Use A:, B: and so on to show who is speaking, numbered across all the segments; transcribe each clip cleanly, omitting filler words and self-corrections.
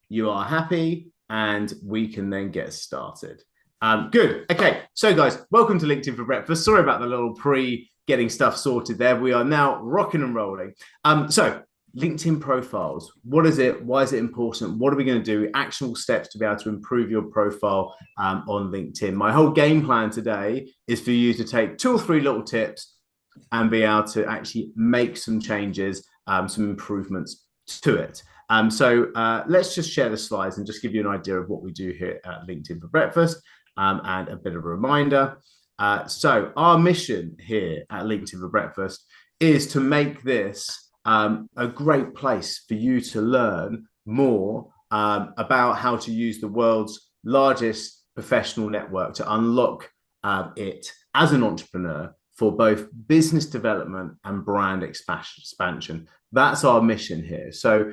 A: you are happy, and we can then get started. Good. Okay. So, guys, welcome to LinkedIn for Breakfast. Sorry about the little getting stuff sorted there. We are now rocking and rolling. So, LinkedIn profiles. What is it? Why is it important? What are we going to do? Actionable steps to be able to improve your profile on LinkedIn. My whole game plan today is for you to take 2 or 3 little tips and be able to actually make some changes, some improvements to it. So let's just share the slides and just give you an idea of what we do here at LinkedIn for Breakfast, and a bit of a reminder. So our mission here at LinkedIn for Breakfast is to make this a great place for you to learn more about how to use the world's largest professional network to unlock it as an entrepreneur for both business development and brand expansion. That's our mission here. So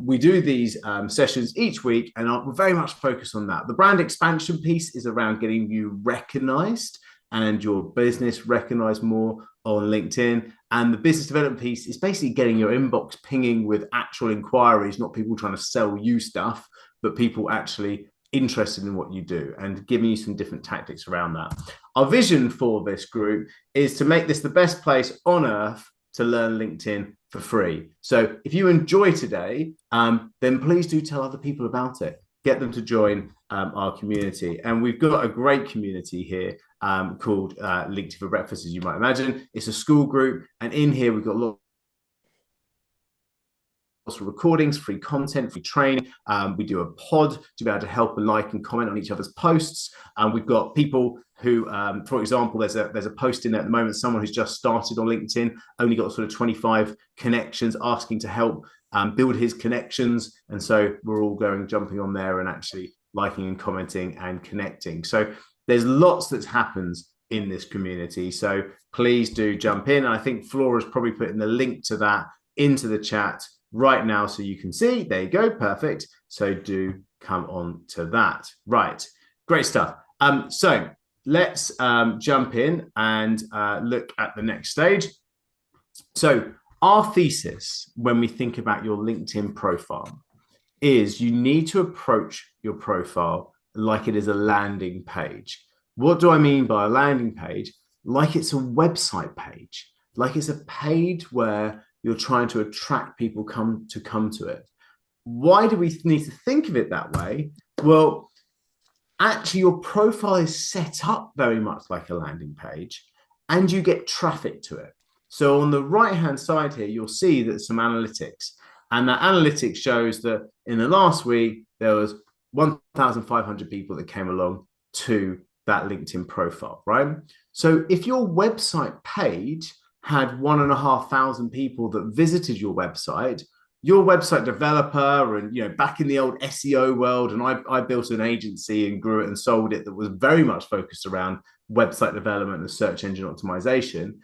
A: we do these sessions each week, and we're very much focused on that. The brand expansion piece is around getting you recognized and your business recognized more on LinkedIn. And the business development piece is basically getting your inbox pinging with actual inquiries, not people trying to sell you stuff, but people actually interested in what you do, and giving you some different tactics around that. Our vision for this group is to make this the best place on earth to learn LinkedIn for free. So if you enjoy today, then please do tell other people about it. Get them to join our community. And we've got a great community here called LinkedIn for Breakfast, as you might imagine. It's a school group, and in here we've got lots of recordings, free content, free training. We do a pod to be able to help and like and comment on each other's posts. We've got people who, for example, there's a post in there at the moment, someone who's just started on LinkedIn, only got sort of 25 connections, asking to help build his connections. And so we're all jumping on there and actually liking and commenting and connecting. So there's lots that happens in this community. So please do jump in. And I think Flora's probably putting the link to that into the chat right now so you can see. There you go. Perfect. So do come on to that. Right. Great stuff. So let's jump in and look at the next stage. So our thesis when we think about your LinkedIn profile is you need to approach your profile like it is a landing page. What do I mean by a landing page? Like it's a website page, like it's a page where you're trying to attract people to come to it. Why do we need to think of it that way? Well, actually, your profile is set up very much like a landing page, and you get traffic to it. So on the right-hand side here, you'll see that some analytics, and that analytics shows that in the last week, there was 1,500 people that came along to that LinkedIn profile, right? So if your website page had 1,500 people that visited your website developer, and back in the old SEO world, and I built an agency and grew it and sold it that was very much focused around website development and search engine optimization.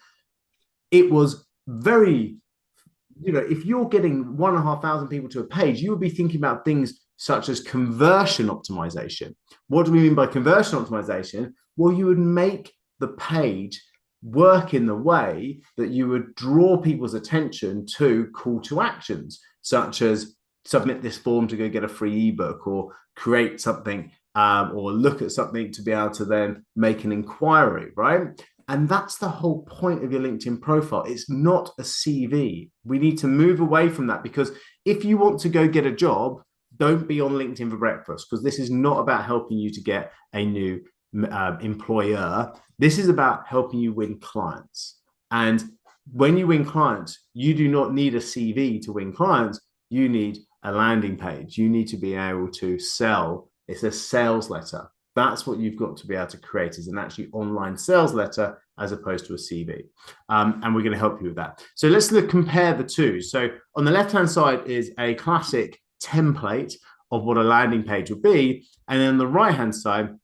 A: It was very, if you're getting 1,500 people to a page, you would be thinking about things such as conversion optimization. What do we mean by conversion optimization? Well, you would make the page work in the way that you would draw people's attention to call to actions, such as submit this form to go get a free ebook, or create something, or look at something to be able to then make an inquiry, right? And that's the whole point of your LinkedIn profile. It's not a CV. We need to move away from that, because if you want to go get a job, don't be on LinkedIn for Breakfast, because this is not about helping you to get a new employer. This is about helping you win clients. And when you win clients, you do not need a CV to win clients. You need a landing page. You need to be able to sell. It's a sales letter. That's what you've got to be able to create, is an actually online sales letter as opposed to a CV. And we're going to help you with that. So let's compare the two. So on the left-hand side is a classic template of what a landing page would be. And then on the right-hand side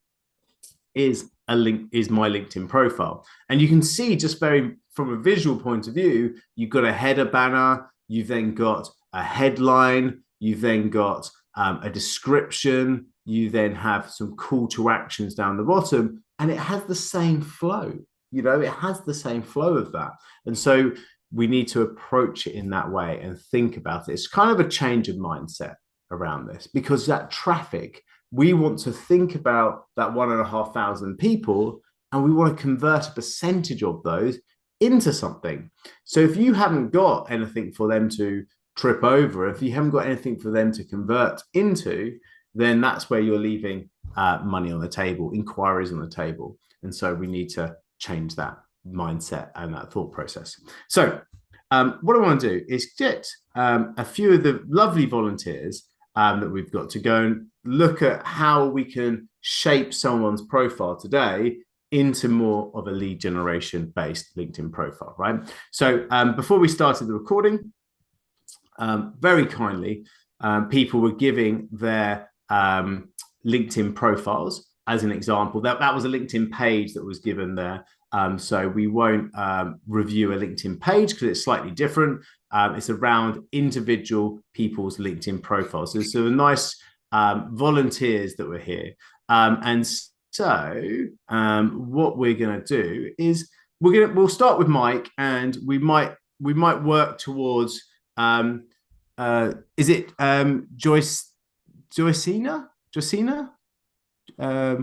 A: is my LinkedIn profile. And you can see, just very from a visual point of view, you've got a header banner, you've then got a headline, you've then got a description, you then have some call to actions down the bottom, and it has the same flow. It has the same flow of that. And so we need to approach it in that way and think about it. It's kind of a change of mindset. around this, because that traffic, we want to think about that 1,500 people, and we want to convert a percentage of those into something. So if you haven't got anything for them to trip over, if you haven't got anything for them to convert into, then that's where you're leaving money on the table, inquiries on the table. And so we need to change that mindset and that thought process. So what I want to do is get a few of the lovely volunteers that we've got to go and look at how we can shape someone's profile today into more of a lead generation based LinkedIn profile, right? So before we started the recording, very kindly, people were giving their LinkedIn profiles as an example. That was a LinkedIn page that was given there. So we won't review a LinkedIn page because it's slightly different. It's around individual people's LinkedIn profiles. So nice volunteers that were here. And so what we're going to do is we'll start with Mike, and we might work towards is it Joycina?
B: Hi,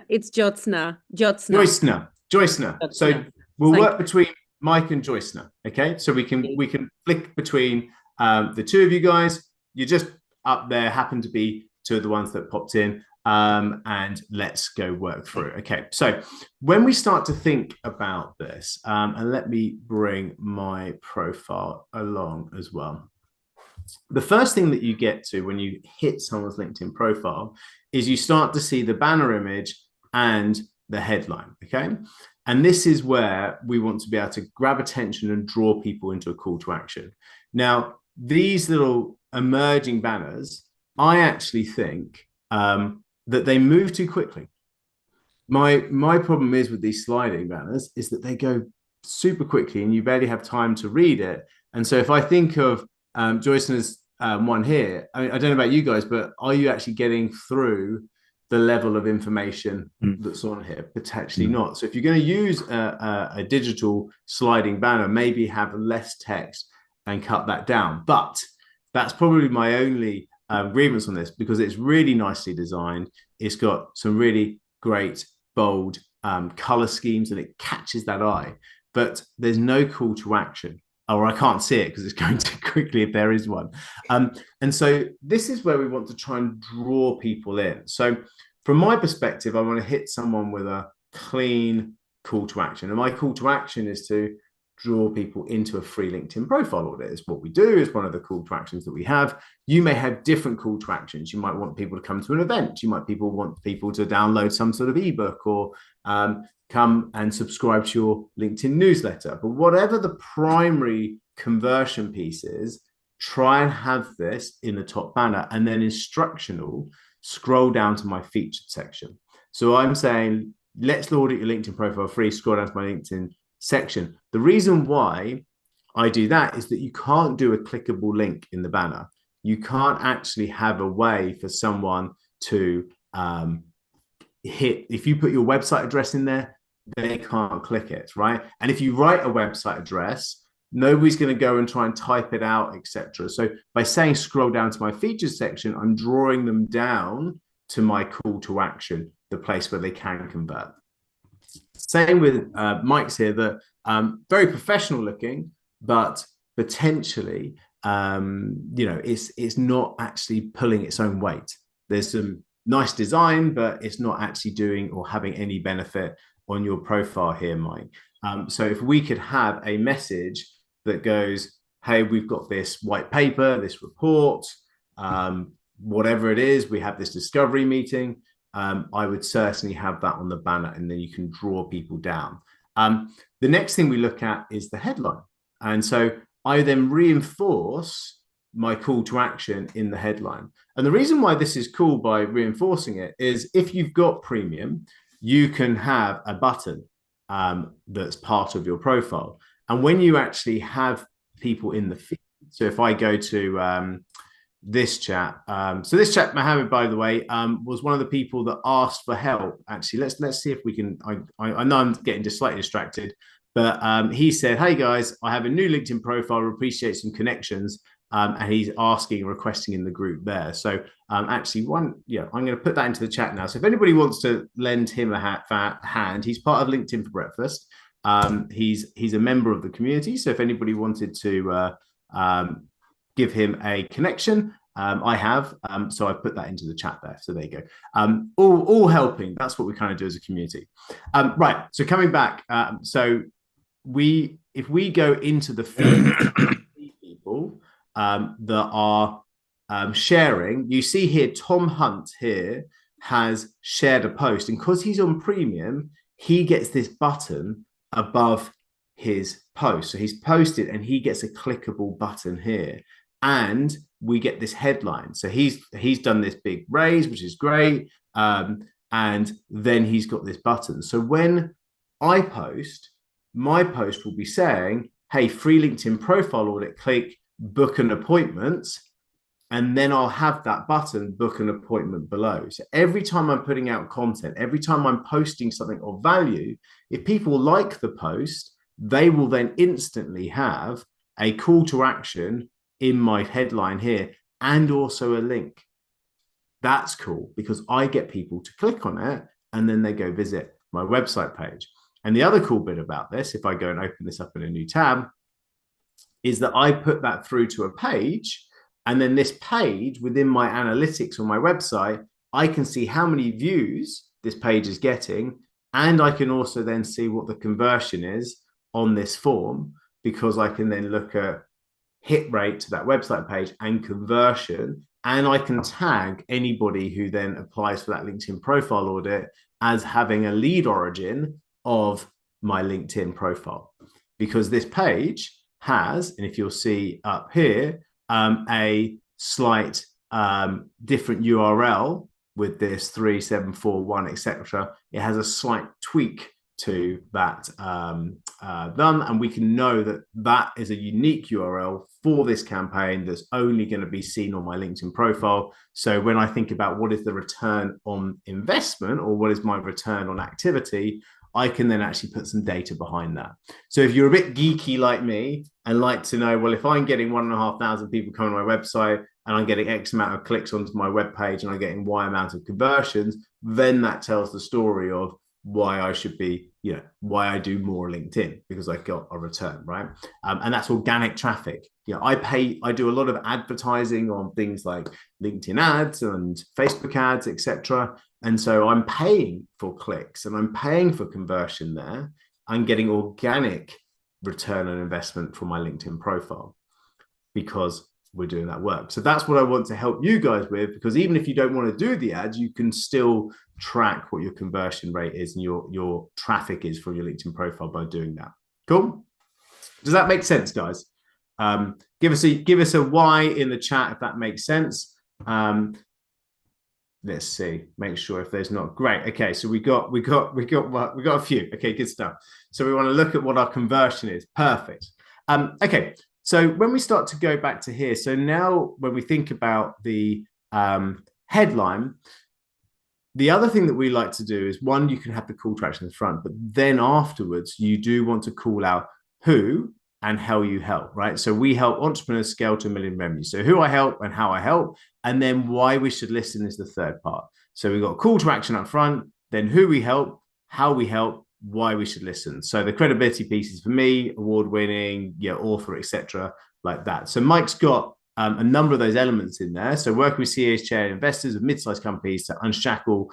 B: it's Jyotsna.
A: Joycna. So we'll work between Mike and Joycna. Okay, so we can flick between the two of you guys. You're just up there, happen to be two of the ones that popped in, and let's go work through. Okay, so when we start to think about this, and let me bring my profile along as well. The first thing that you get to when you hit someone's LinkedIn profile is you start to see the banner image and the headline, okay? And this is where we want to be able to grab attention and draw people into a call to action. Now, these little emerging banners, I actually think that they move too quickly. My problem is with these sliding banners is that they go super quickly and you barely have time to read it. And so if I think of Joyce's one here, I mean, I don't know about you guys, but are you actually getting through the level of information that's on here? Potentially not. So if you're going to use a digital sliding banner, maybe have less text and cut that down. But that's probably my only grievance on this, because it's really nicely designed. It's got some really great bold color schemes and it catches that eye, but there's no call to action, or I can't see it because it's going too quickly if there is one. And so this is where we want to try and draw people in. So from my perspective, I want to hit someone with a clean call to action. And my call to action is to draw people into a free LinkedIn profile audit. Is what we do, is one of the call to actions that we have. You may have different call to actions. You might want people to come to an event. You might want people to download some sort of ebook, or come and subscribe to your LinkedIn newsletter. But whatever the primary conversion piece is, try and have this in the top banner, and then instructional, scroll down to my featured section. So I'm saying, let's audit your LinkedIn profile free, scroll down to my LinkedIn section. The reason why I do that is that you can't do a clickable link in the banner. You can't actually have a way for someone to hit, if you put your website address in there, they can't click it, right? And if you write a website address, nobody's going to go and try and type it out, etc. So by saying scroll down to my features section, I'm drawing them down to my call to action, the place where they can convert. Same with Mike's here, that very professional looking, but potentially, it's not actually pulling its own weight. There's some nice design, but it's not actually doing or having any benefit on your profile here, Mike. So if we could have a message that goes, hey, we've got this white paper, this report, whatever it is, we have this discovery meeting, I would certainly have that on the banner, and then you can draw people down. The next thing we look at is the headline. And so I then reinforce my call to action in the headline. And the reason why this is cool by reinforcing it is, if you've got premium, you can have a button that's part of your profile. And when you actually have people in the feed, so if I go to this chat, so this chat, Mohammed, by the way, was one of the people that asked for help. Actually, let's see if we can. I know I'm getting just slightly distracted, but he said, "Hey guys, I have a new LinkedIn profile. Appreciate some connections. and he's asking, requesting in the group there. So actually, I'm going to put that into the chat now. So if anybody wants to lend him a hand, he's part of LinkedIn for Breakfast. He's a member of the community. So if anybody wanted to give him a connection, I have. So I put that into the chat there. So there you go. All helping. That's what we kind of do as a community. Right. So coming back. If we go into the feed, people that are sharing, you see here, Tom Hunt here has shared a post, and because he's on premium, he gets this button above his post. So he's posted and he gets a clickable button here, and we get this headline. So he's done this big raise, which is great, and then he's got this button. So when I post, my post will be saying, hey, free LinkedIn profile audit, click book an appointment, and then I'll have that button, book an appointment, below. So every time I'm putting out content, every time I'm posting something of value, if people like the post, they will then instantly have a call to action in my headline here, and also a link. That's cool, because I get people to click on it and then they go visit my website page. And the other cool bit about this, if I go and open this up in a new tab, is that I put that through to a page, and then this page within my analytics on my website, I can see how many views this page is getting, and I can also then see what the conversion is on this form, because I can then look at hit rate to that website page and conversion, and I can tag anybody who then applies for that LinkedIn profile audit as having a lead origin of my LinkedIn profile, because this page has, and if you'll see up here, a slight different URL with this 3741, etc. It has a slight tweak to that done, and we can know that that is a unique URL for this campaign that's only going to be seen on my LinkedIn profile. So when I think about what is the return on investment, or what is my return on activity, I can then actually put some data behind that. So if you're a bit geeky like me and like to know, well, if I'm getting 1,500 people coming to my website and I'm getting X amount of clicks onto my web page and I'm getting Y amount of conversions, then that tells the story of why I should be, why I do more LinkedIn, because I got a return, right? And that's organic traffic. I do a lot of advertising on things like LinkedIn ads and Facebook ads, etc. And so I'm paying for clicks and I'm paying for conversion there. I'm getting organic return on investment from my LinkedIn profile because we're doing that work. So that's what I want to help you guys with, because even if you don't want to do the ads, you can still track what your conversion rate is and your traffic is from your LinkedIn profile by doing that. Cool. Does that make sense, guys? Give us a Y in the chat if that makes sense. Let's see. Make sure if there's not. Great. Okay, so we got a few. Okay, good stuff. So we want to look at what our conversion is. Perfect. Okay. So when we start to go back to here, so now when we think about the headline, the other thing that we like to do is, one, you can have the call to action in the front, but then afterwards, you do want to call out who and how you help, right? So we help entrepreneurs scale to $1 million revenue. So who I help and how I help, and then why we should listen is the third part. So we've got call to action up front, then who we help, how we help, why we should listen. So the credibility pieces for me, award-winning, author, etc., like that. So Mike's got a number of those elements in there. So working with CEOs, chair investors of mid-sized companies to unshackle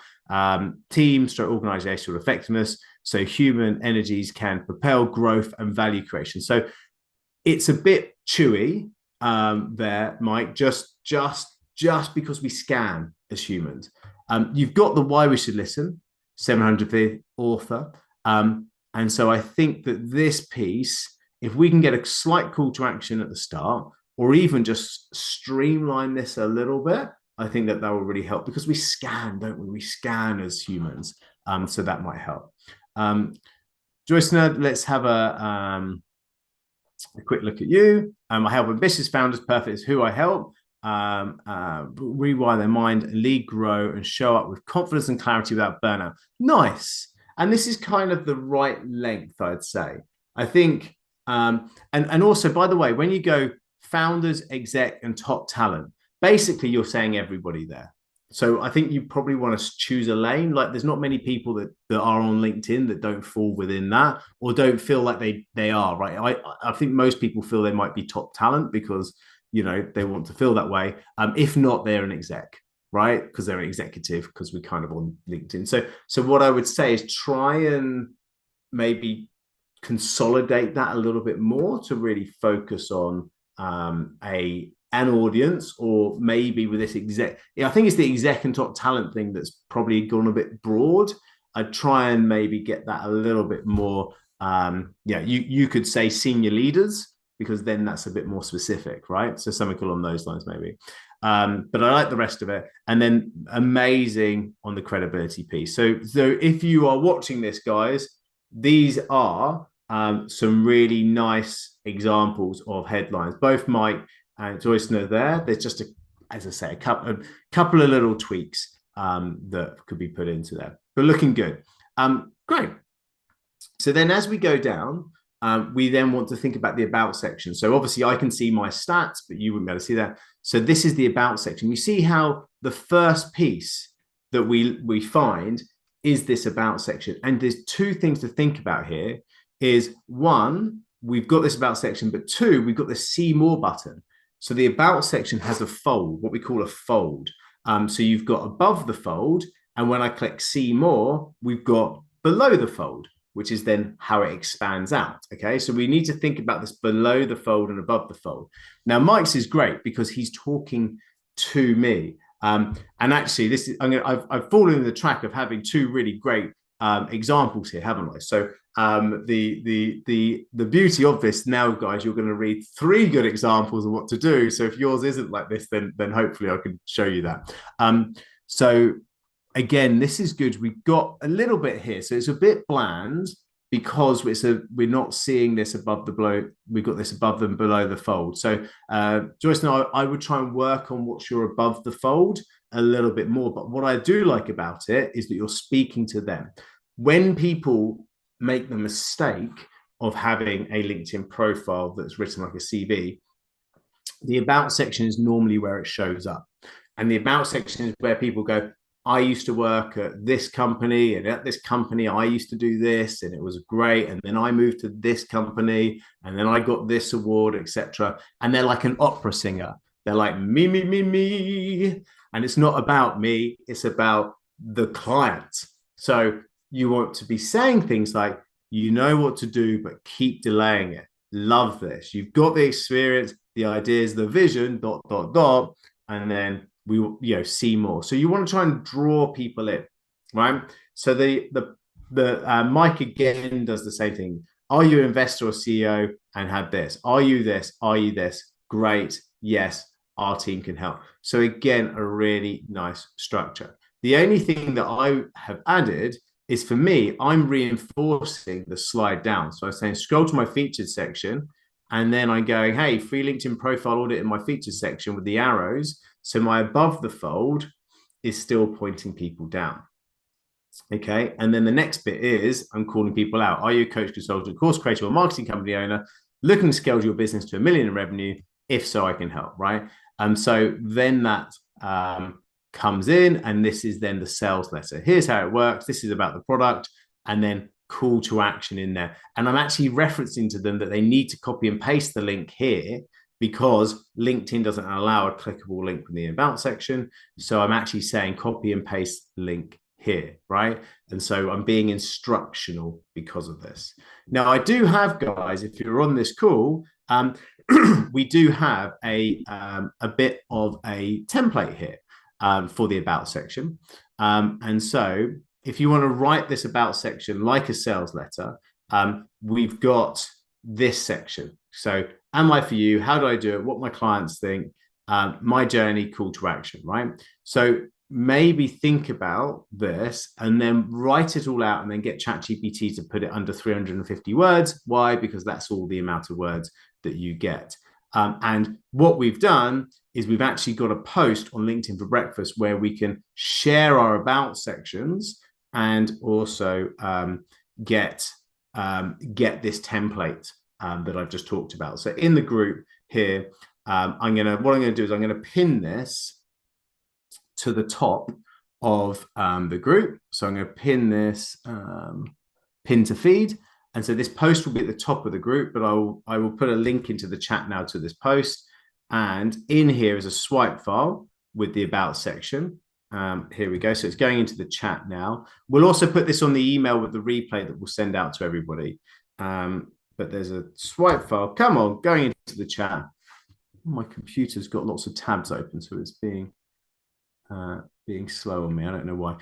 A: teams to organizational effectiveness, so human energies can propel growth and value creation. So it's a bit chewy there, Mike, just because we scan as humans. You've got the why we should listen, 700th author. And so I think that this piece, if we can get a slight call to action at the start, or even just streamline this a little bit, I think that will really help, because we scan, don't we? We scan as humans. So that might help. Joyce Nerd, let's have a quick look at you. I help ambitious founders, perfect is who I help. Rewire their mind, lead, grow, and show up with confidence and clarity without burnout. Nice. And this is kind of the right length, I'd say. I think, and also, by the way, when you go founders, exec, and top talent. Basically, you're saying everybody there. So I think you probably want to choose a lane. Like there's not many people that are on LinkedIn that don't fall within that or don't feel like they are, right? I think most people feel they might be top talent because, you know, they want to feel that way. If not, they're an exec, right? Because they're an executive, because we're kind of on LinkedIn. So what I would say is try and maybe consolidate that a little bit more to really focus on an audience, or maybe with this exec. I think it's the exec and top talent thing that's probably gone a bit broad. I'd try and maybe get that a little bit more. You could say senior leaders, because then that's a bit more specific, right? So something along those lines, maybe. But I like the rest of it. And then amazing on the credibility piece. So if you are watching this, guys, these are some really nice examples of headlines. Both Mike and Joyce are there. There's just, as I say, a couple of little tweaks that could be put into there, but looking good. Great. So then as we go down, we then want to think about the about section. So obviously I can see my stats, but you wouldn't be able to see that. So this is the about section. You see how the first piece that we find is this about section. And there's two things to think about here is one, we've got this about section, but two, we've got the see more button. So the about section has a fold, what we call a fold. So you've got above the fold, and when I click see more, we've got below the fold, which is then how it expands out. Okay, so we need to think about this below the fold and above the fold. Now, Mike's is great because he's talking to me. And actually, this is I've fallen in the track of having two really great examples here, haven't I? So the beauty of this now, guys, you're going to read three good examples of what to do. So if yours isn't like this, then hopefully I can show you that. So again, this is good. We've got a little bit here, so it's a bit bland because we're not seeing this above the below. We've got this above and below the fold. So Joyce and I would try and work on what's your above the fold a little bit more. But what I do like about it is that you're speaking to them. When people make the mistake of having a LinkedIn profile that's written like a CV, the about section is normally where it shows up. And the about section is where people go, I used to work at this company, and at this company, I used to do this, and it was great. And then I moved to this company, and then I got this award, etc. And they're like an opera singer. They're like me, me, me, me. And it's not about me, it's about the client. So you want to be saying things like, you know what to do, but keep delaying it. Love this. You've got the experience, the ideas, the vision, ... And then we see more. So you want to try and draw people in, right? So the Mike again does the same thing. Are you an investor or CEO and have this? Are you this? Are you this? Great. Yes, our team can help. So again, a really nice structure. The only thing that I have added is, for me, I'm reinforcing the slide down. So I'm saying scroll to my featured section, and then I'm going, hey, free LinkedIn profile audit in my featured section with the arrows. So my above the fold is still pointing people down. Okay. And then the next bit is I'm calling people out. Are you a coach, consultant, course creator, or marketing company owner looking to scale your business to $1 million in revenue? If so, I can help, right? So then that comes in, and this is then the sales letter. Here's how it works. This is about the product, and then call to action in there. And I'm actually referencing to them that they need to copy and paste the link here, because LinkedIn doesn't allow a clickable link in the about section. So I'm actually saying copy and paste link here, right? And so I'm being instructional because of this. Now, I do have, guys, if you're on this call, we do have a bit of a template here for the about section. And so if you want to write this about section like a sales letter, we've got this section. So am I for you? How do I do it? What my clients think? My journey, call to action, right? So maybe think about this and then write it all out, and then get ChatGPT to put it under 350 words. Why? Because that's all the amount of words that you get. And what we've done is we've actually got a post on LinkedIn for Breakfast where we can share our about sections and also get this template that I've just talked about. So in the group, here, what I'm gonna do is I'm gonna pin this to the top of the group. So I'm gonna pin this pin to feed. And so this post will be at the top of the group, but I will put a link into the chat now to this post. And in here is a swipe file with the about section. Here we go. So it's going into the chat now. We'll also put this on the email with the replay that we'll send out to everybody. But there's a swipe file. Come on, going into the chat. My computer's got lots of tabs open, so it's being slow on me. I don't know why.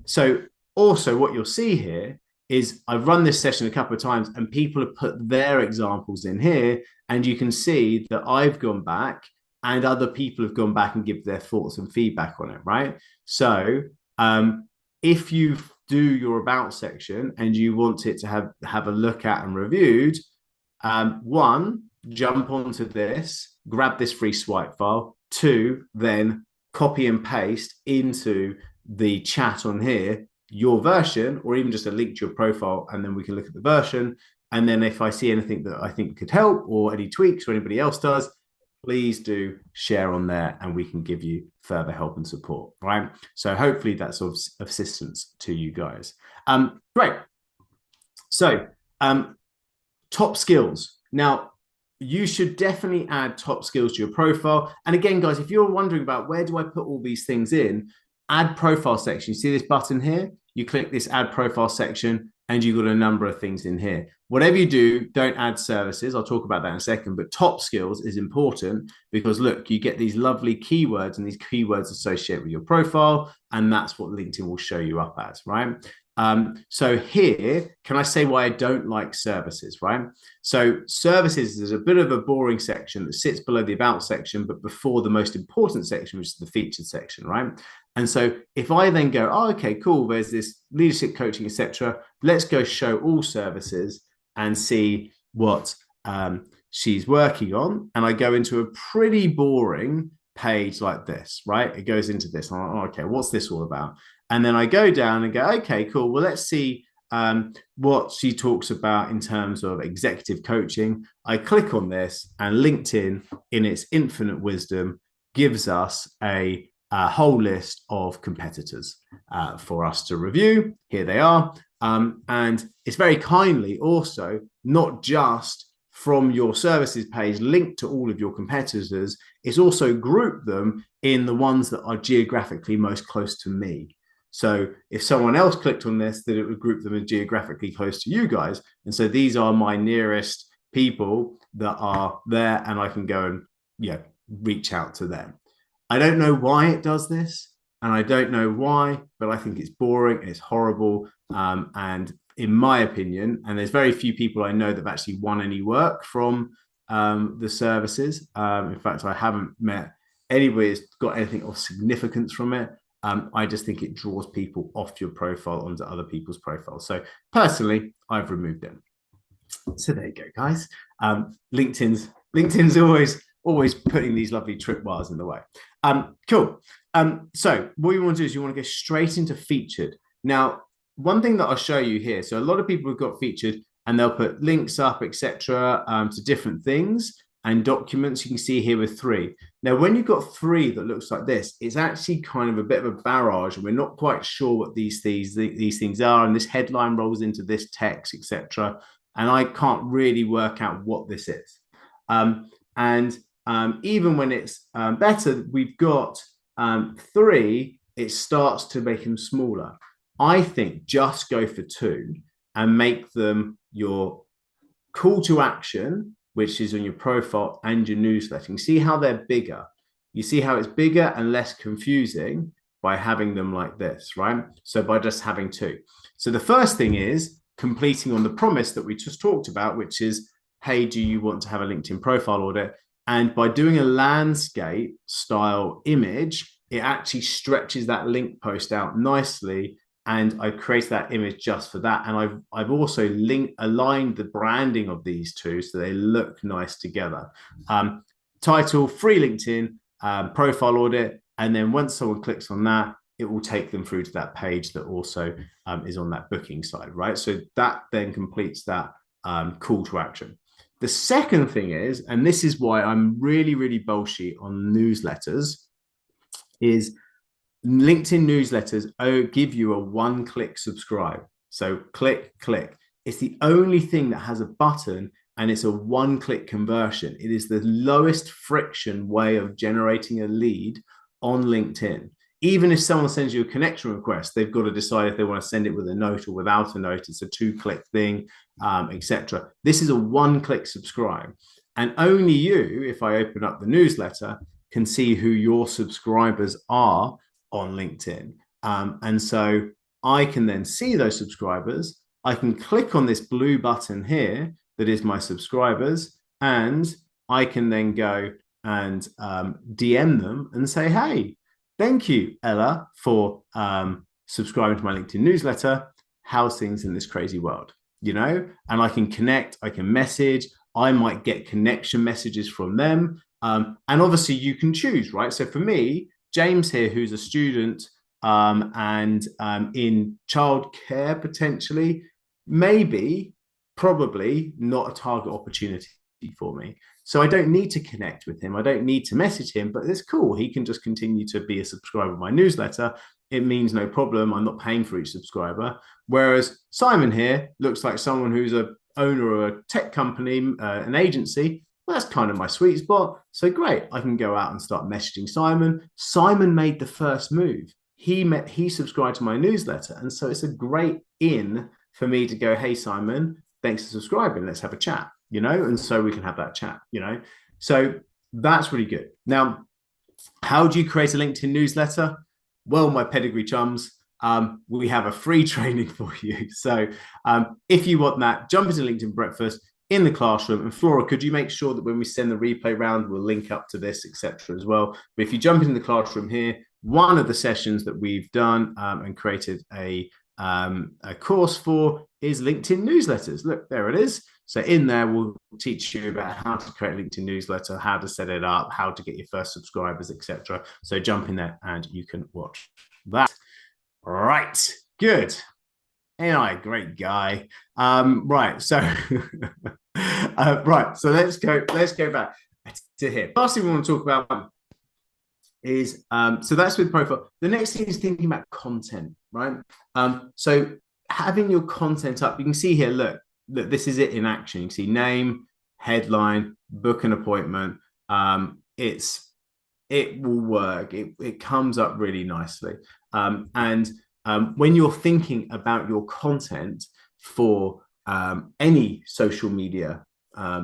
A: So also what you'll see here is I've run this session a couple of times and people have put their examples in here, and you can see that I've gone back and other people have gone back and give their thoughts and feedback on it, right? So if you do your about section and you want it to have a look at and reviewed, one, jump onto this, grab this free swipe file. Two, then copy and paste into the chat on here your version, or even just a link to your profile, and then we can look at the version. And then if I see anything that I think could help, or any tweaks, or anybody else does, please do share on there and we can give you further help and support, right? So hopefully that's of assistance to you guys. Great. So top skills. Now, you should definitely add top skills to your profile. And again, guys, if you're wondering about where do I put all these things in, add profile section. You see this button here? You click this add profile section and you've got a number of things in here. Whatever you do, don't add services. I'll talk about that in a second, but top skills is important because look, you get these lovely keywords and these keywords associate with your profile, and that's what LinkedIn will show you up as, right? So here, can I say why I don't like services, right? So services is a bit of a boring section that sits below the about section, but before the most important section, which is the featured section, right? And so if I then go, oh, okay, cool, there's this leadership coaching, etc. Let's go show all services and see what she's working on. And I go into a pretty boring page like this, right? It goes into this. I'm like, oh, okay, what's this all about? And then I go down and go, okay, cool. Well, let's see what she talks about in terms of executive coaching. I click on this, and LinkedIn, in its infinite wisdom, gives us a whole list of competitors for us to review. Here they are. And it's very kindly also not just from your services page linked to all of your competitors. It's also grouped them in the ones that are geographically most close to me. So if someone else clicked on this, that it would group them as geographically close to you guys. And so these are my nearest people that are there, and I can go and reach out to them. I don't know why it does this, and I don't know why, but I think it's boring, it's horrible. And in my opinion, and there's very few people I know that have actually won any work from the services. In fact, I haven't met anybody who's got anything of significance from it. I just think it draws people off your profile onto other people's profiles. So personally, I've removed them. So there you go, guys. LinkedIn's always putting these lovely tripwires in the way. Cool. So what you want to do is you want to go straight into featured. Now, one thing that I'll show you here. So a lot of people have got featured and they'll put links up, etc., to different things and documents. You can see here with 3. Now, when you've got 3 that looks like this, it's actually kind of a bit of a barrage, and we're not quite sure what these things are. And this headline rolls into this text, etc. And I can't really work out what this is. Even when it's better, we've got 3, it starts to make them smaller. I think just go for 2 and make them your call to action, which is on your profile, and your newsletter. You see how they're bigger. You see how it's bigger and less confusing by having them like this, right? So by just having 2. So the first thing is completing on the promise that we just talked about, which is, hey, do you want to have a LinkedIn profile audit? And by doing a landscape style image, it actually stretches that link post out nicely. And I create that image just for that. And I've also aligned the branding of these 2 so they look nice together. Title, free LinkedIn profile audit. And then once someone clicks on that, it will take them through to that page that also is on that booking side, right? So that then completes that call to action. The second thing is, and this is why I'm really, really bullshit on newsletters, is LinkedIn newsletters give you a one-click subscribe. So click, click. It's the only thing that has a button, and it's a one-click conversion. It is the lowest friction way of generating a lead on LinkedIn. Even if someone sends you a connection request, they've got to decide if they want to send it with a note or without a note. It's a two-click thing, etc. This is a one-click subscribe. And only you, if I open up the newsletter, can see who your subscribers are on LinkedIn. And so I can then see those subscribers. I can click on this blue button here that is my subscribers, and I can then go and DM them and say, hey, thank you, Ella, for subscribing to my LinkedIn newsletter. How's things in this crazy world? You know, and I can connect, I can message, I might get connection messages from them. And obviously you can choose, right? So for me, James here, who's a student and in childcare potentially, maybe, probably not a target opportunity for me. So I don't need to connect with him. I don't need to message him, but it's cool. He can just continue to be a subscriber of my newsletter. It means no problem. I'm not paying for each subscriber. Whereas Simon here looks like someone who's a owner of a tech company, an agency. Well, that's kind of my sweet spot. So great. I can go out and start messaging Simon. Simon made the first move. He subscribed to my newsletter. And so it's a great in for me to go, hey, Simon, thanks for subscribing. Let's have a chat, you know? And so we can have that chat, you know? So that's really good. Now, how do you create a LinkedIn newsletter? Well, my pedigree chums, we have a free training for you. So if you want that, jump into LinkedIn Breakfast in the classroom. And Flora, could you make sure that when we send the replay round, we'll link up to this, etc. as well. But if you jump into the classroom here, one of the sessions that we've done and created a course for is LinkedIn newsletters. Look, there it is. So in there, we'll teach you about how to create a LinkedIn newsletter, how to set it up, how to get your first subscribers, etc. So jump in there and you can watch that. Right, good. AI, great guy. Right, so right, so let's go back to here. Last thing we want to talk about is so that's with profile. The next thing is thinking about content, right? So having your content up, you can see here, look, this is it in action. You can see name, headline, book an appointment. It will work. It comes up really nicely. When you're thinking about your content for any social media,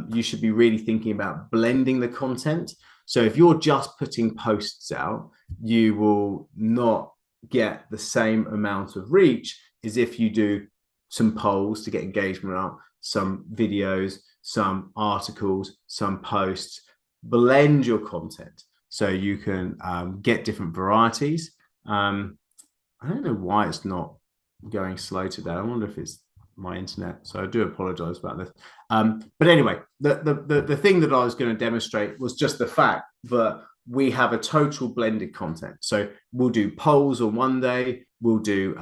A: you should be really thinking about blending the content. So if you're just putting posts out, you will not get the same amount of reach as if you do some polls to get engagement up, some videos, some articles, some posts. Blend your content so you can get different varieties. I don't know why it's not going slow today. I wonder if it's my internet. So I do apologize about this. But anyway, the thing that I was going to demonstrate was just the fact that we have a total blended content. So we'll do polls on one day, we'll do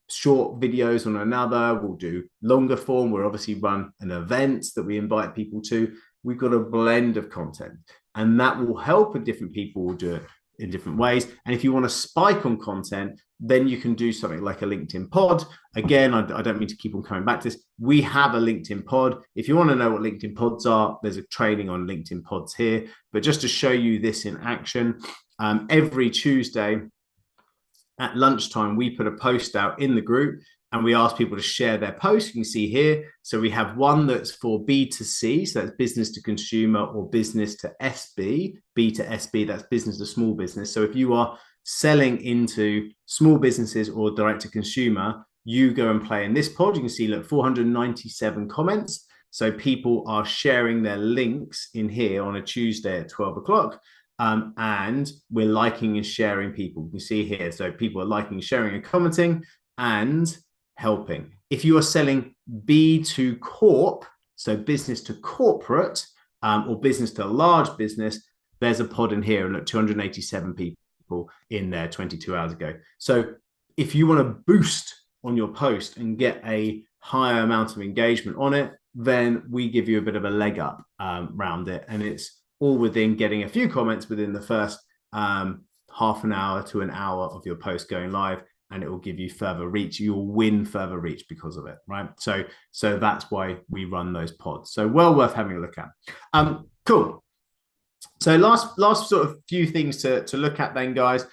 A: short videos on another, we'll do longer form. We'll obviously run an event that we invite people to. We've got a blend of content, and that will help, and different people will do it in different ways. And if you want to spike on content, then you can do something like a LinkedIn pod. Again, I don't mean to keep on coming back to this. We have a LinkedIn pod. If you want to know what LinkedIn pods are, there's a training on LinkedIn pods here. But just to show you this in action, every Tuesday at lunchtime, we put a post out in the group and we ask people to share their posts. You can see here. So we have one that's for B2C, so that's business to consumer, or business to SB. B to SB, that's business to small business. So if you are selling into small businesses or direct to consumer, you go and play in this pod. You can see, look, 497 comments. So people are sharing their links in here on a Tuesday at 12 o'clock. And we're liking and sharing people. You can see here. So people are liking, sharing, and commenting and helping. If you are selling B to corp, so business to corporate, or business to large business, there's a pod in here, and look, 287 people in there 22 hours ago. So if you want to boost on your post and get a higher amount of engagement on it, then we give you a bit of a leg up around it. And it's all within getting a few comments within the first half an hour to an hour of your post going live, and it will give you further reach. You'll win further reach because of it, right? So that's why we run those pods. So well worth having a look at. Cool. So last sort of few things to look at then, guys,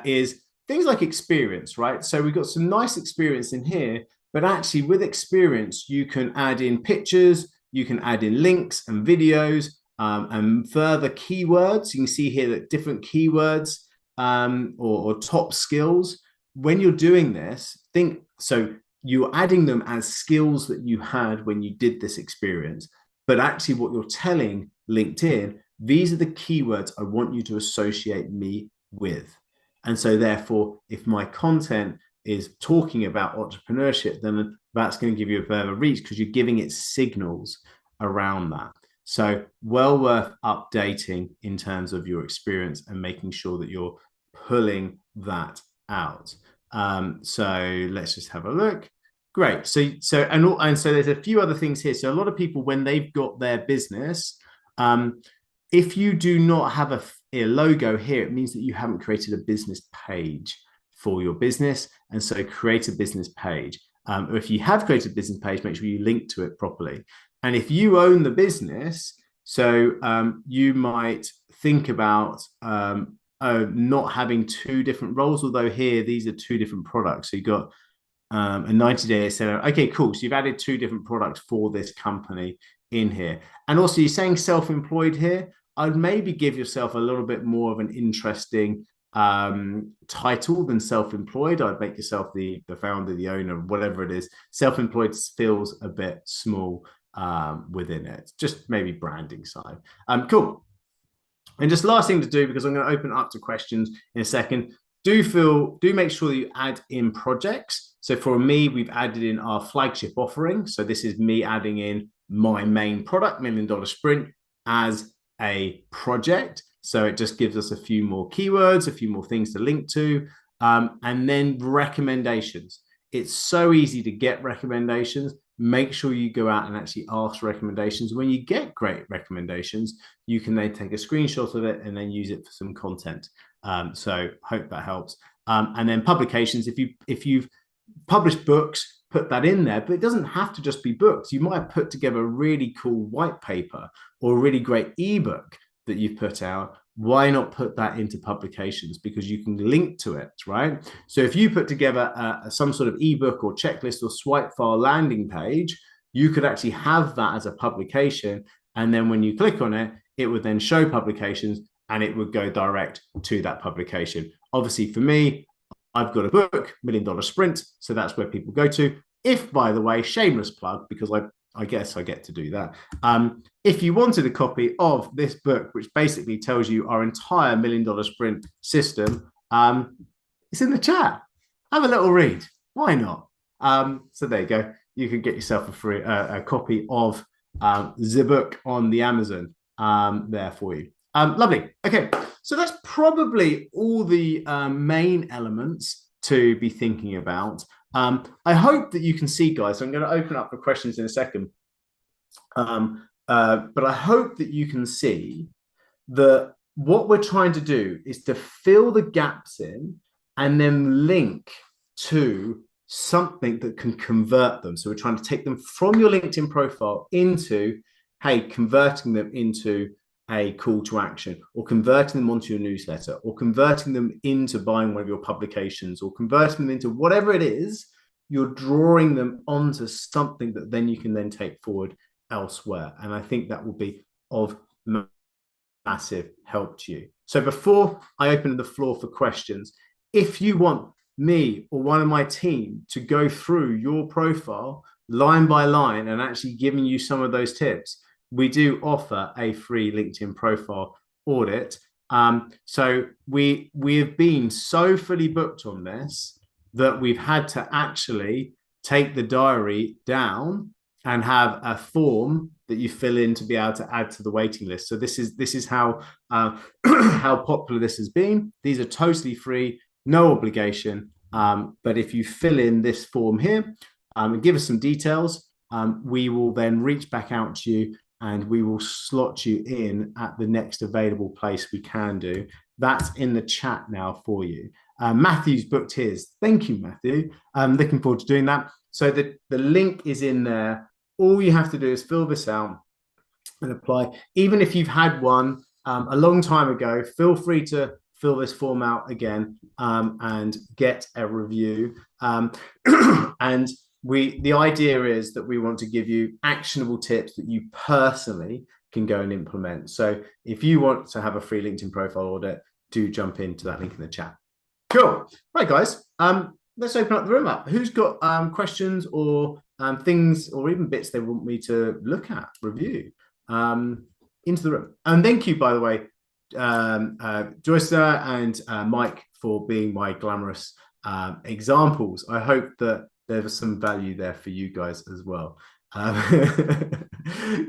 A: is things like experience, right? So we've got some nice experience in here, but actually with experience, you can add in pictures, you can add in links and videos, and further keywords. You can see here that different keywords or top skills. When you're doing this, so you're adding them as skills that you had when you did this experience, but actually what you're telling LinkedIn, these are the keywords I want you to associate me with. And so therefore, if my content is talking about entrepreneurship, then that's going to give you a further reach because you're giving it signals around that. So well worth updating in terms of your experience and making sure that you're pulling that out. So let's just have a look. Great. So there's a few other things here. So a lot of people, when they've got their business, if you do not have a logo here, it means that you haven't created a business page for your business. And so create a business page. Or if you have created a business page, make sure you link to it properly. And if you own the business, so you might think about not having two different roles, although here, these are two different products. So you've got a 90-day seller. Okay, cool. So you've added two different products for this company in here. And also you're saying self-employed here. I'd maybe give yourself a little bit more of an interesting title than self-employed. I'd make yourself the founder, the owner, whatever it is. Self-employed feels a bit small within it. Just maybe branding side. Cool. And just last thing to do, because I'm going to open up to questions in a second. Do make sure that you add in projects. So for me, we've added in our flagship offering. So this is me adding in my main product, $1 Million Sprint, as a project. So it just gives us a few more keywords, a few more things to link to, and then recommendations. It's so easy to get recommendations. Make sure you go out and actually ask for recommendations. When you get great recommendations, you can then take a screenshot of it and then use it for some content. So hope that helps. And then publications, if you've published books, put that in there, but it doesn't have to just be books. You might put together a really cool white paper or a really great ebook that you've put out. Why not put that into publications? Because you can link to it, right? So if you put together some sort of ebook or checklist or swipe file landing page, you could actually have that as a publication. And then when you click on it, it would then show publications and it would go direct to that publication. Obviously for me, I've got a book, $1 Million Sprint. So that's where people go to. If, by the way, shameless plug, because I guess I get to do that. If you wanted a copy of this book, which basically tells you our entire $1 Million Sprint system, it's in the chat. Have a little read. Why not? So there you go. You can get yourself a copy of the book on the Amazon there for you. Lovely. Okay, so that's probably all the main elements to be thinking about. I hope that you can see, guys. I'm going to open up for questions in a second. But I hope that you can see that what we're trying to do is to fill the gaps in and then link to something that can convert them. So we're trying to take them from your LinkedIn profile into, hey, converting them into a call to action, or converting them onto your newsletter, or converting them into buying one of your publications, or converting them into whatever it is. You're drawing them onto something that then you can then take forward elsewhere. And I think that will be of massive help to you. So before I open the floor for questions, if you want me or one of my team to go through your profile line by line and actually giving you some of those tips, we do offer a free LinkedIn profile audit. So we have been so fully booked on this that we've had to actually take the diary down and have a form that you fill in to be able to add to the waiting list. So this is how how popular this has been. These are totally free, no obligation. But if you fill in this form here and give us some details, we will then reach back out to you and we will slot you in at the next available place we can do. That's in the chat now for you. Matthew's booked his. Thank you, Matthew. Looking forward to doing that. So the link is in there. All you have to do is fill this out and apply. Even if you've had one a long time ago, feel free to fill this form out again and get a review. And the idea is that we want to give you actionable tips that you personally can go and implement. So if you want to have a free LinkedIn profile audit, do jump into that link in the chat. Cool. Right, guys. Let's open up the room up. Who's got questions or things or even bits they want me to look at, review into the room? And thank you, by the way, Joyce and Mike, for being my glamorous examples. I hope that there was some value there for you guys as well.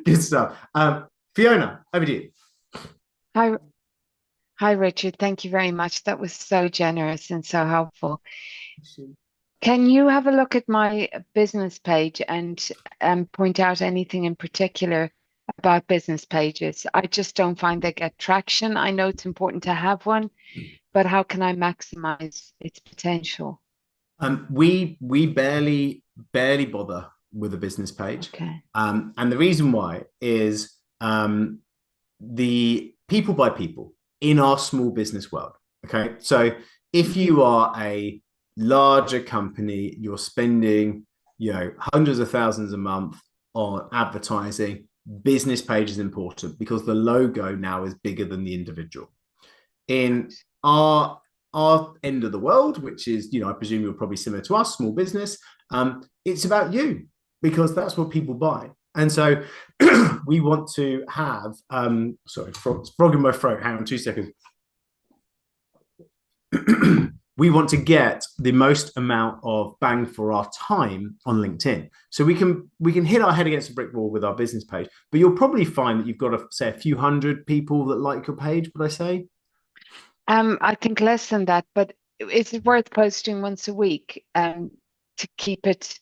A: Good stuff. Fiona, over to you.
C: Hi, Richard. Thank you very much. That was so generous and so helpful. Can you have a look at my business page and point out anything in particular about business pages? I just don't find they get traction. I know it's important to have one, but how can I maximize its potential?
A: We barely bother with a business page.
C: Okay.
A: And the reason why is the people by people in our small business world. Okay. So if you are a larger company, you're spending, hundreds of thousands a month on advertising, business page is important because the logo now is bigger than the individual. In our end of the world, which is, I presume you're probably similar to us, small business, it's about you because that's what people buy. And so we want to have, sorry, frog in my throat, hang on 2 seconds. We want to get the most amount of bang for our time on LinkedIn. So we can hit our head against a brick wall with our business page, but you'll probably find that you've got say a few hundred people that like your page, would I say?
C: I think less than that, but is it worth posting once a week to keep it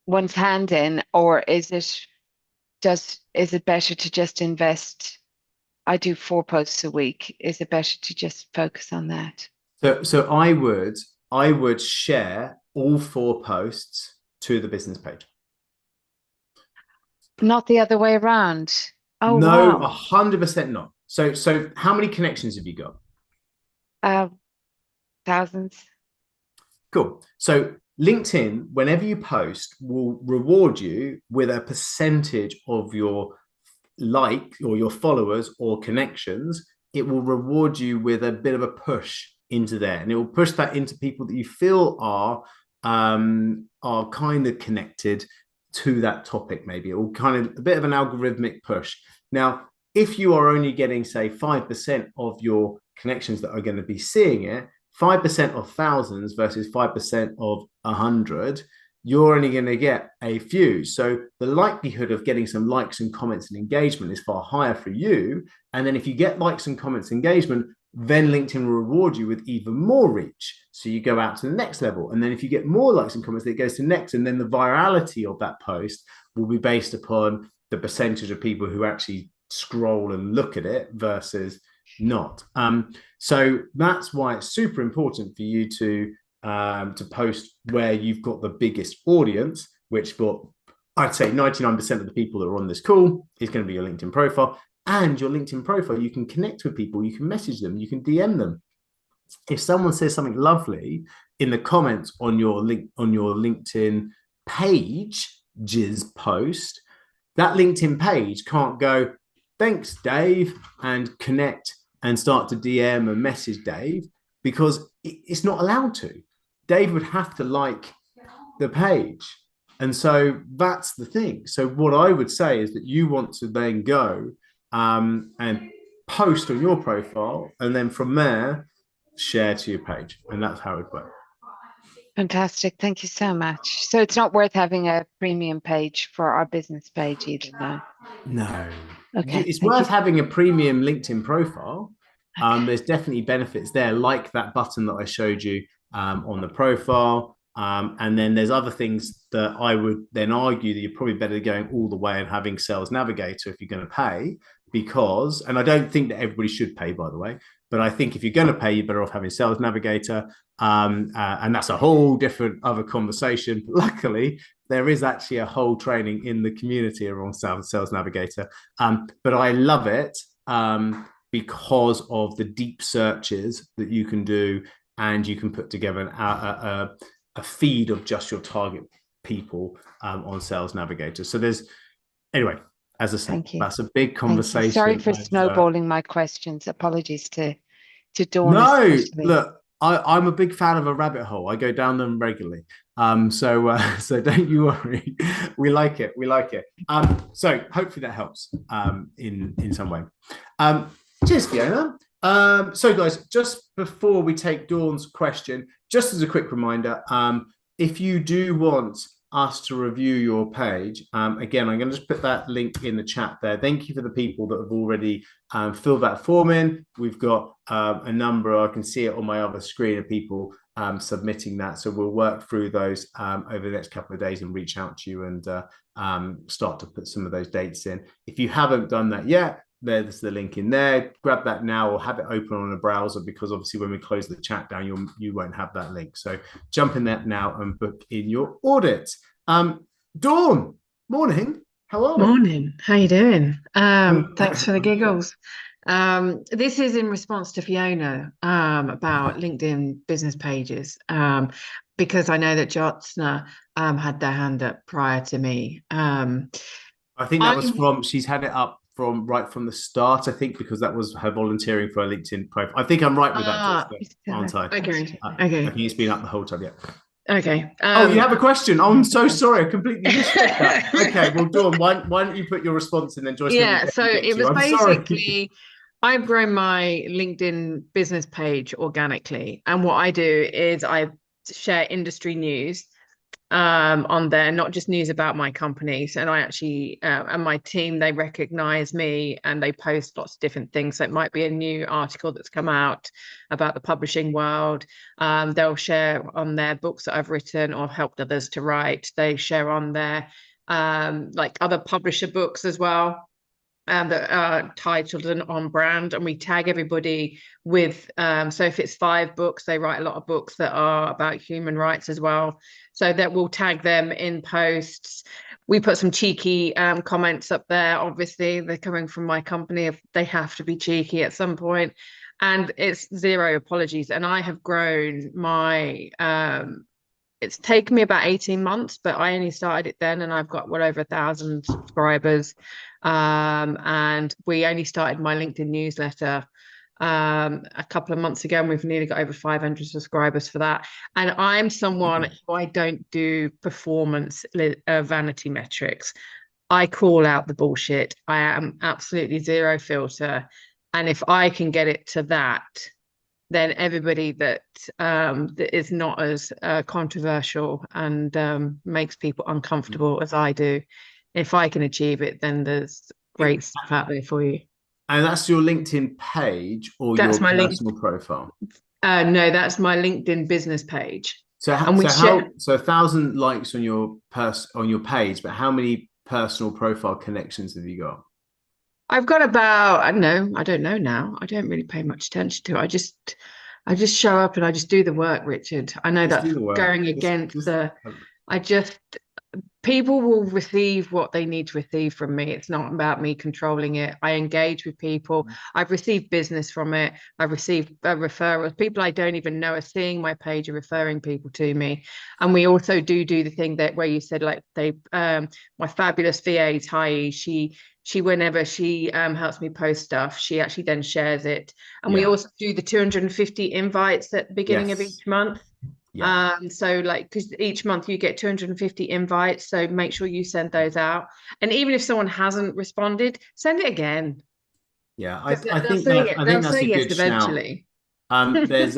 C: one's hand in, or is it better to just invest? I do 4 posts a week. Is it better to just focus on that?
A: So I would share all 4 posts to the business page.
C: Not the other way around. Oh,
A: no,
C: wow.
A: 100% not. So how many connections have you got?
C: Thousands.
A: Cool. So LinkedIn, whenever you post, will reward you with a percentage of your or your followers or connections. It will reward you with a bit of a push into there, and it will push that into people that you feel are kind of connected to that topic. Maybe it will kind of a bit of an algorithmic push. Now, if you are only getting, say, 5% of your connections that are going to be seeing it, 5% of thousands versus 5% of 100, you're only going to get a few. So the likelihood of getting some likes and comments and engagement is far higher for you. And then if you get likes and comments engagement, then LinkedIn will reward you with even more reach. So you go out to the next level. And then if you get more likes and comments, it goes to next. And then the virality of that post will be based upon the percentage of people who actually scroll and look at it versus not. So that's why it's super important for you to post where you've got the biggest audience, which for, I'd say 99% of the people that are on this call is going to be your LinkedIn profile. And your LinkedIn profile, you can connect with people, you can message them, you can DM them. If someone says something lovely in the comments on your LinkedIn page's post, that LinkedIn page can't go, thanks, Dave, and connect and start to DM and message Dave, because it's not allowed to. Dave would have to like the page. And so that's the thing. So what I would say is that you want to then go and post on your profile, and then from there, share to your page. And that's how it works.
C: Fantastic. Thank you so much. So it's not worth having a premium page for our business page either, no?
A: No.
C: Okay.
A: It's worth having a premium LinkedIn profile. Okay. There's definitely benefits there, like that button that I showed you on the profile. And then there's other things that I would then argue that you're probably better going all the way and having Sales Navigator if you're going to pay, because, and I don't think that everybody should pay, by the way, but I think if you're going to pay, you're better off having Sales Navigator. And that's a whole different other conversation. But luckily, there is actually a whole training in the community around Sales Navigator. But I love it because of the deep searches that you can do, and you can put together a feed of just your target people on Sales Navigator. So there's, anyway, as I said, that's a big conversation.
C: Sorry for snowballing my questions. Apologies to Dawn.
A: No,
C: especially.
A: Look, I'm a big fan of a rabbit hole. I go down them regularly. So don't you worry. We like it. So hopefully that helps in some way. Cheers, Fiona. So guys, just before we take Dawn's question, just as a quick reminder, if you do want us to review your page, again, I'm going to just put that link in the chat there. Thank you for the people that have already filled that form in. We've got a number, I can see it on my other screen, of people submitting that. So we'll work through those over the next couple of days and reach out to you and start to put some of those dates in. If you haven't done that yet, there's the link in there. Grab that now or have it open on a browser, because obviously when we close the chat down, you won't have that link. So jump in there now and book in your audit. Dawn, morning. How are we?
B: Morning. How you doing? Thanks for the giggles. This is in response to Fiona about LinkedIn business pages, because I know that Jyotsna had their hand up prior to me.
A: I think that was she's had it up right from the start, I think, because that was her volunteering for her LinkedIn profile. I think I'm right with that, aren't I?
B: Okay.
A: I think it's been up the whole time, yeah.
B: Okay.
A: Oh, you have a question? Oh, I'm so sorry. I completely missed that. Okay, well, Dawn, why don't you put your response in then, Joyce?
B: Yeah, so it was basically, I've grown my LinkedIn business page organically. And what I do is I share industry news on there, not just news about my companies. And I actually and my team, they recognize me and they post lots of different things. So it might be a new article that's come out about the publishing world. They'll share on their books that I've written or have helped others to write. They share on their like other publisher books as well, that are titled and on brand, and we tag everybody with so if it's 5 books, they write a lot of books that are about human rights as well, so that we'll tag them in posts. We put some cheeky comments up there. Obviously they're coming from my company, if they have to be cheeky at some point, and it's zero apologies. And I have grown my it's taken me about 18 months, but I only started it then, and I've got well over 1,000 subscribers. And we only started my LinkedIn newsletter a couple of months ago, and we've nearly got over 500 subscribers for that. And I'm someone who I don't do performance vanity metrics. I call out the bullshit. I am absolutely zero filter. And if I can get it to that, then everybody that is not as controversial and makes people uncomfortable as I do, if I can achieve it, then there's great stuff out there for you.
A: And that's your LinkedIn page or your personal profile?
B: No, that's my LinkedIn business page.
A: So 1,000 likes on your page, but how many personal profile connections have you got?
B: I've got about, I don't know now. I don't really pay much attention to it. I just show up and I just do the work, Richard. I know that's going against people will receive what they need to receive from me. It's not about me controlling it. I engage with people. I've received business from it. I've received referrals. People I don't even know are seeing my page and referring people to me. And we also do the thing that where you said, like, my fabulous VA, Tai, she whenever she helps me post stuff, she actually then shares it. And we also do the 250 invites at the beginning of each month. So like, because each month you get 250 invites, so make sure you send those out. And even if someone hasn't responded, send it again.
A: I think that's a good shout. There's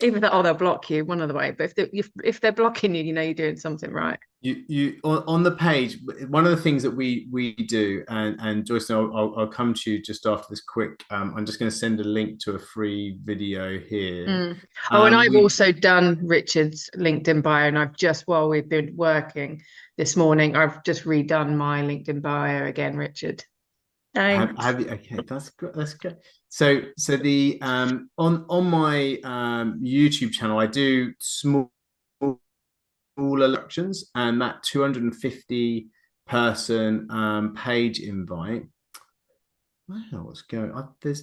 B: Either that or they'll block you, one other way. But if they're blocking you, you know you're doing something right.
A: You on the page, one of the things that we do, and Joyce, I'll come to you just after this quick. I'm just going to send a link to a free video here.
B: Oh, and I've also done Richard's LinkedIn bio, and while we've been working this morning, I've just redone my LinkedIn bio again, Richard.
A: Have you? Okay, that's good. That's good. So the on my YouTube channel, I do smaller elections, and that 250 person page invite. I don't know what's going on. Do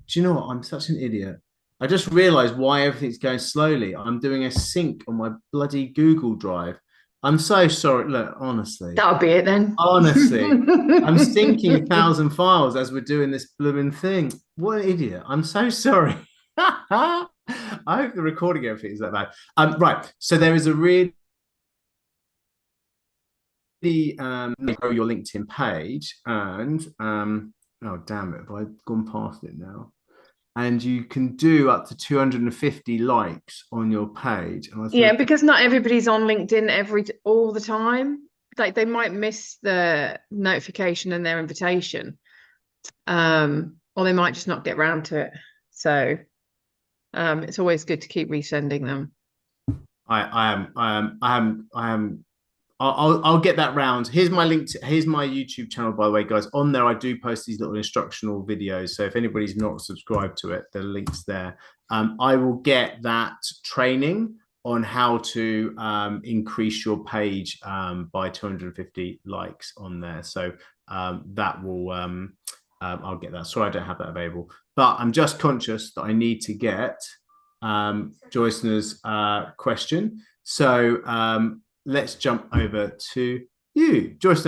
A: you know what? I'm such an idiot. I just realized why everything's going slowly. I'm doing a sync on my bloody Google Drive. I'm so sorry. Look, honestly.
B: That'll be it then.
A: Honestly, I'm syncing 1,000 files as we're doing this blooming thing. What an idiot. I'm so sorry. I hope the recording everything is that bad. Right. So there is a really grow your LinkedIn page, and oh damn it, have I gone past it now? And you can do up to 250 likes on your page.
B: Yeah, because not everybody's on LinkedIn all the time. Like they might miss the notification and their invitation, or they might just not get around to it. So it's always good to keep resending them.
A: I'll get that round. Here's my link here's my YouTube channel, by the way, guys. On there, I do post these little instructional videos. So if anybody's not subscribed to it, the link's there. I will get that training on how to increase your page by 250 likes on there. So that will I'll get that. Sorry, I don't have that available, but I'm just conscious that I need to get Joyce's question. So let's jump over to you, Joyce.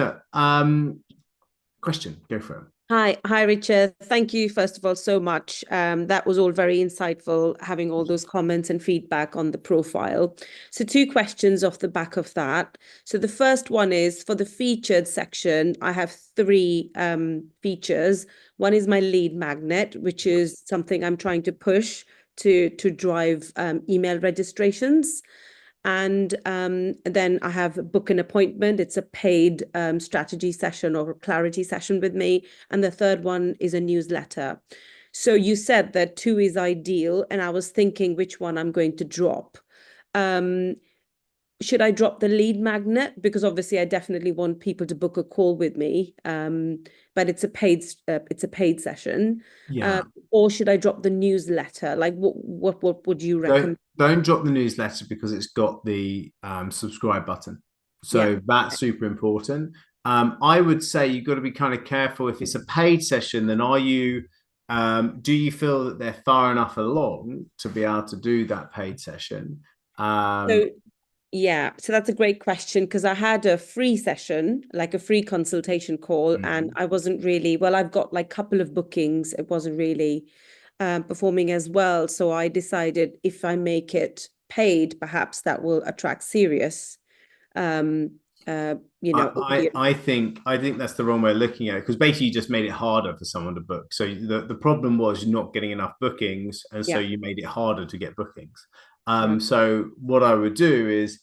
A: Question, go for it.
D: Hi, Richard. Thank you, first of all, so much. That was all very insightful, having all those comments and feedback on the profile. So 2 questions off the back of that. So the first one is, for the featured section, I have 3 features. One is my lead magnet, which is something I'm trying to push to drive email registrations. And then I have book an appointment. It's a paid strategy session or clarity session with me. And the third one is a newsletter. So you said that 2 is ideal, and I was thinking which one I'm going to drop. Should I drop the lead magnet? Because obviously I definitely want people to book a call with me, but it's a paid session.
A: Yeah.
D: Or should I drop the newsletter? Like what would you recommend?
A: Don't drop the newsletter because it's got the subscribe button. So that's super important. I would say you've got to be kind of careful. If it's a paid session, then do you feel that they're far enough along to be able to do that paid session?
D: So that's a great question, because I had a free session, like a free consultation call, and I wasn't really, I've got like a couple of bookings. It wasn't really performing as well. So I decided if I make it paid, perhaps that will attract serious,
A: I think that's the wrong way of looking at it, because basically you just made it harder for someone to book. So the problem was you're not getting enough bookings, and so you made it harder to get bookings. So what I would do is,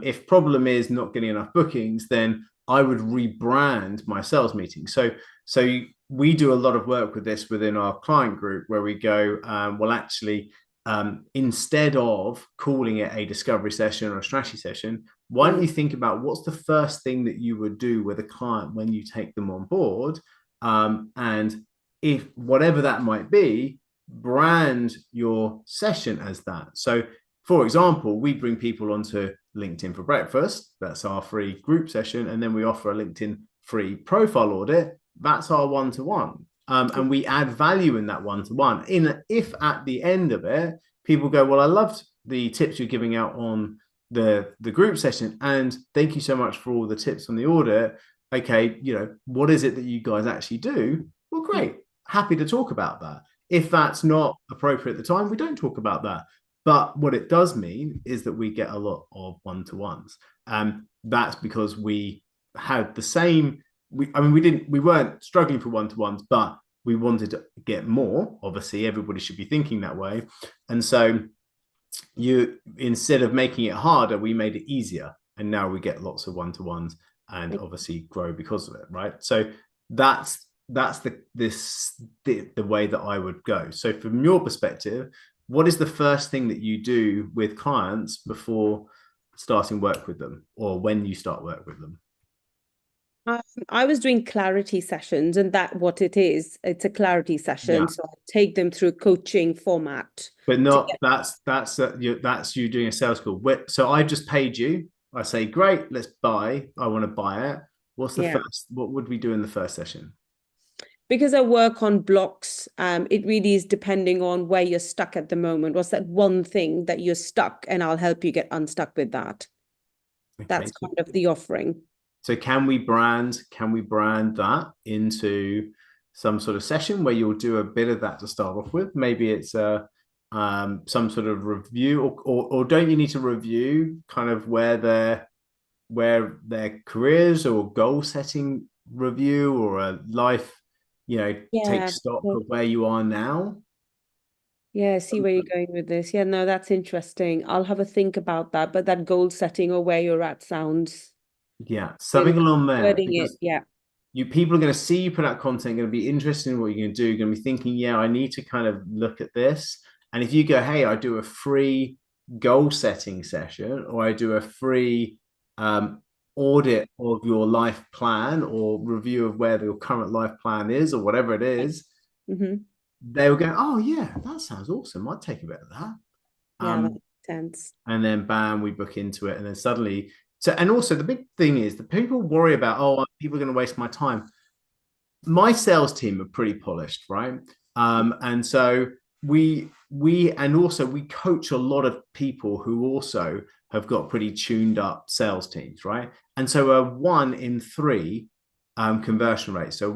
A: if problem is not getting enough bookings, then I would rebrand my sales meeting. So we do a lot of work with this within our client group, where we go, instead of calling it a discovery session or a strategy session, why don't you think about what's the first thing that you would do with a client when you take them on board? And if whatever that might be, brand your session as that. So for example, we bring people onto LinkedIn for breakfast. That's our free group session. And then we offer a LinkedIn free profile audit. That's our one-to-one. And we add value in that one-to-one. If at the end of it, people go, well, I loved the tips you're giving out on the group session, and thank you so much for all the tips on the audit. Okay, what is it that you guys actually do? Well, great. Happy to talk about that. If that's not appropriate at the time, we don't talk about that. But what it does mean is that we get a lot of one-to-ones. That's because we had the same, we weren't struggling for one-to-ones, but we wanted to get more. Obviously, everybody should be thinking that way. And so you, instead of making it harder, we made it easier, and now we get lots of one-to-ones and obviously grow because of it, right? So that's the way that I would go. So from your perspective, what is the first thing that you do with clients before starting work with them, or when you start work with them?
D: I was doing clarity sessions, and that's what it is. It's a clarity session. So I take them through coaching format.
A: But not that's you doing a sales call. So I just paid you. I say, great, let's buy. I want to buy it. What's the first? What would we do in the first session?
D: Because I work on blocks, it really is depending on where you're stuck at the moment. What's that one thing that you're stuck, and I'll help you get unstuck with that. Okay, that's kind of the offering.
A: So can we brand that into some sort of session where you'll do a bit of that to start off with? Maybe it's some sort of review, or don't you need to review kind of where their careers or goal setting review, or a life, take stock of where you are now?
D: Yeah, see where you're going with this. Yeah, no, that's interesting. I'll have a think about that. But that goal setting or where you're at sounds
A: something along there. People are going to see you put out content, going to be interested in what you're going to do, going to be thinking, I need to kind of look at this. And if you go, hey, I do a free goal setting session, or I do a free audit of your life plan, or review of where your current life plan is, or whatever it is, they will go, oh yeah, that sounds awesome, I'd take a bit of that.
D: That makes sense.
A: And then bam, we book into it, and then suddenly. So, and also the big thing is that people worry about, people are going to waste my time. My sales team are pretty polished, right? And so we coach a lot of people who also have got pretty tuned up sales teams, right? And so a 1 in 3 conversion rate. So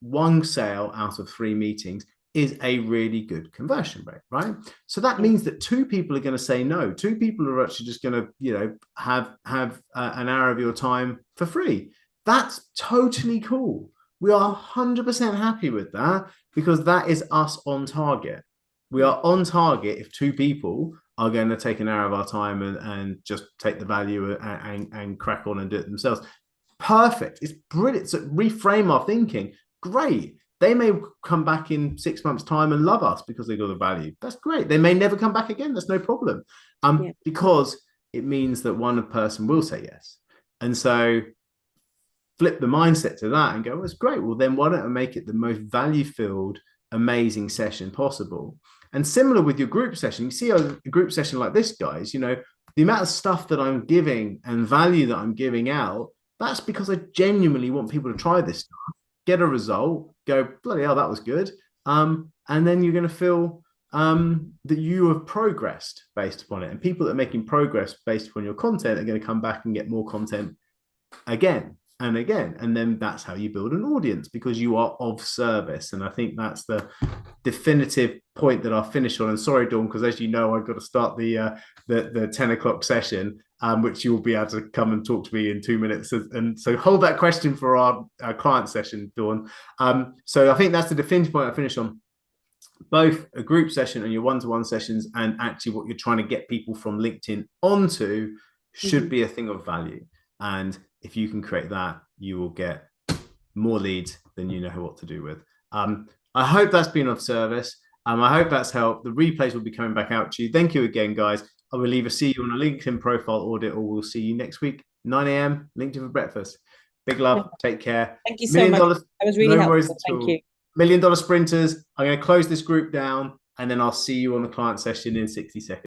A: one sale out of 3 meetings is a really good conversion rate, right? So that means that 2 people are going to say no. 2 people are actually just going to, have an hour of your time for free. That's totally cool. We are 100% happy with that, because that is us on target. We are on target if 2 people are going to take an hour of our time and just take the value and crack on and do it themselves. Perfect. It's brilliant. So reframe our thinking. Great. They may come back in 6 months' time and love us because they got the value. That's great. They may never come back again. That's no problem. Because it means that one person will say yes. And so flip the mindset to that and go, well, it's great. Well, then why don't I make it the most value-filled, amazing session possible? And similar with your group session, you see a group session like this, guys, the amount of stuff that I'm giving and value that I'm giving out, that's because I genuinely want people to try this stuff, get a result, go, bloody hell, that was good. And then you're going to feel that you have progressed based upon it. And people that are making progress based upon your content are going to come back and get more content again and again. And then that's how you build an audience, because you are of service. And I think that's the definitive point that I'll finish on. And sorry, Dawn, because as you know, I've got to start the 10 o'clock session, which you'll be able to come and talk to me in 2 minutes. And so hold that question for our client session, Dawn. So I think that's the definitive point I finish on. Both a group session and your one-to-one sessions, and actually what you're trying to get people from LinkedIn onto, should be a thing of value. And if you can create that, you will get more leads than you know what to do with. I hope that's been of service. I hope that's helped. The replays will be coming back out to you. Thank you again, guys. I will either see you on a LinkedIn profile audit, or we'll see you next week, 9 a.m. LinkedIn for breakfast. Big love. Take care.
D: Thank you so much. That was really helpful. Thank you.
A: $1 Million Sprinters. I'm going to close this group down, and then I'll see you on the client session in 60 seconds.